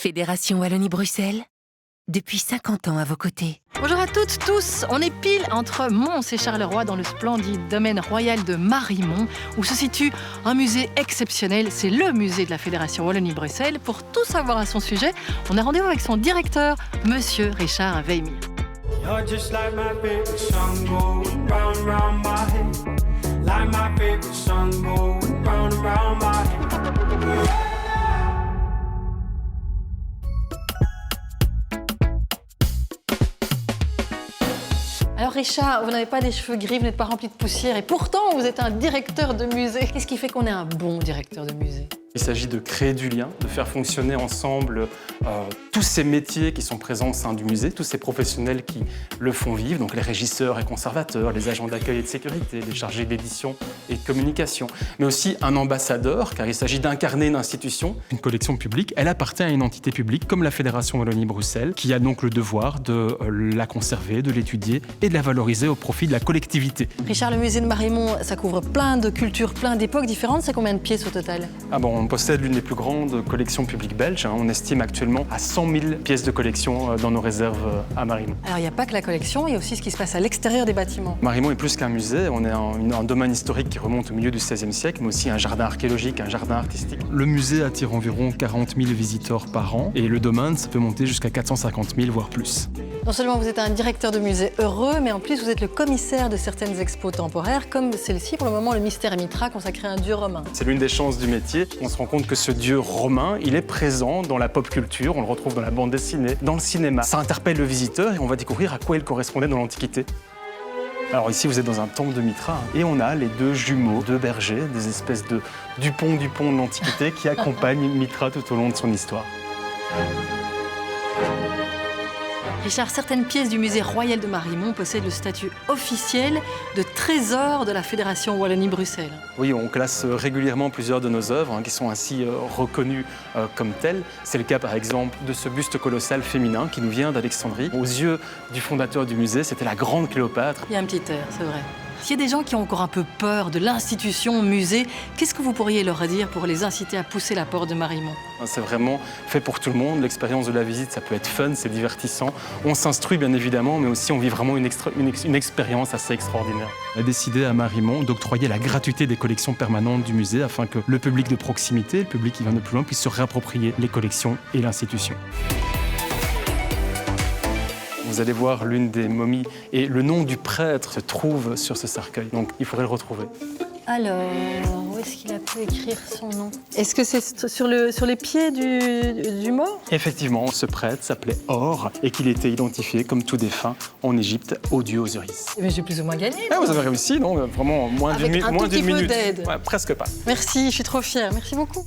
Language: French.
Fédération Wallonie-Bruxelles, depuis 50 ans à vos côtés. Bonjour à toutes, tous. On est pile entre Mons et Charleroi dans le splendide domaine royal de Marimont où se situe un musée exceptionnel. C'est le musée de la Fédération Wallonie-Bruxelles. Pour tout savoir à son sujet, on a rendez-vous avec son directeur, Monsieur Richard Weymir. You're just like my favorite song going round and round my head. Like my favorite song going round and round my head. Alors Richard, vous n'avez pas des cheveux gris, vous n'êtes pas rempli de poussière et pourtant vous êtes un directeur de musée. Qu'est-ce qui fait qu'on est un bon directeur de musée ? Il s'agit de créer du lien, de faire fonctionner ensemble tous ces métiers qui sont présents au sein du musée, tous ces professionnels qui le font vivre, donc les régisseurs et conservateurs, les agents d'accueil et de sécurité, les chargés d'édition et de communication, mais aussi un ambassadeur, car il s'agit d'incarner une institution. Une collection publique, elle appartient à une entité publique comme la Fédération Wallonie-Bruxelles, qui a donc le devoir de la conserver, de l'étudier et de la valoriser au profit de la collectivité. Richard, le musée de Marimont, ça couvre plein de cultures, plein d'époques différentes. C'est combien de pièces au total ? On possède l'une des plus grandes collections publiques belges. On estime actuellement à 100 000 pièces de collection dans nos réserves à Marimont. Alors il n'y a pas que la collection, il y a aussi ce qui se passe à l'extérieur des bâtiments. Marimont est plus qu'un musée, on est un domaine historique qui remonte au milieu du XVIe siècle, mais aussi un jardin archéologique, un jardin artistique. Le musée attire environ 40 000 visiteurs par an et le domaine, ça peut monter jusqu'à 450 000, voire plus. Non seulement vous êtes un directeur de musée heureux, mais en plus vous êtes le commissaire de certaines expos temporaires, comme celle-ci, pour le moment, le Mystère et Mitra, consacré à un dieu romain. C'est l'une des chances du métier. On se rend compte que ce dieu romain, il est présent dans la pop culture, on le retrouve dans la bande dessinée, dans le cinéma. Ça interpelle le visiteur et on va découvrir à quoi il correspondait dans l'Antiquité. Alors ici, vous êtes dans un temple de Mitra et on a les deux jumeaux, deux bergers, des espèces de Dupont de l'Antiquité qui accompagnent Mitra tout au long de son histoire. Richard, certaines pièces du musée royal de Marimont possèdent le statut officiel de trésor de la Fédération Wallonie-Bruxelles. Oui, on classe régulièrement plusieurs de nos œuvres qui sont ainsi reconnues comme telles. C'est le cas par exemple de ce buste colossal féminin qui nous vient d'Alexandrie. Aux yeux du fondateur du musée, c'était la grande Cléopâtre. Il y a un petit air, c'est vrai. S'il y a des gens qui ont encore un peu peur de l'institution musée, qu'est-ce que vous pourriez leur dire pour les inciter à pousser la porte de Marimont ? C'est vraiment fait pour tout le monde. L'expérience de la visite, ça peut être fun, c'est divertissant. On s'instruit bien évidemment, mais aussi on vit vraiment une expérience assez extraordinaire. On a décidé à Marimont d'octroyer la gratuité des collections permanentes du musée afin que le public de proximité, le public qui vient de plus loin, puisse se réapproprier les collections et l'institution. Vous allez voir l'une des momies et le nom du prêtre se trouve sur ce cercueil, donc il faudrait le retrouver. Alors, où est-ce qu'il a pu écrire son nom ? Est-ce que c'est sur les pieds du mort ? Effectivement, ce prêtre s'appelait Or et qu'il était identifié comme tout défunt en Égypte au dieu Osiris. Mais j'ai plus ou moins gagné. Ah, vous avez réussi, non ? Vraiment moins d'une minute. D'aide. Ouais, presque pas. Merci, je suis trop fière. Merci beaucoup.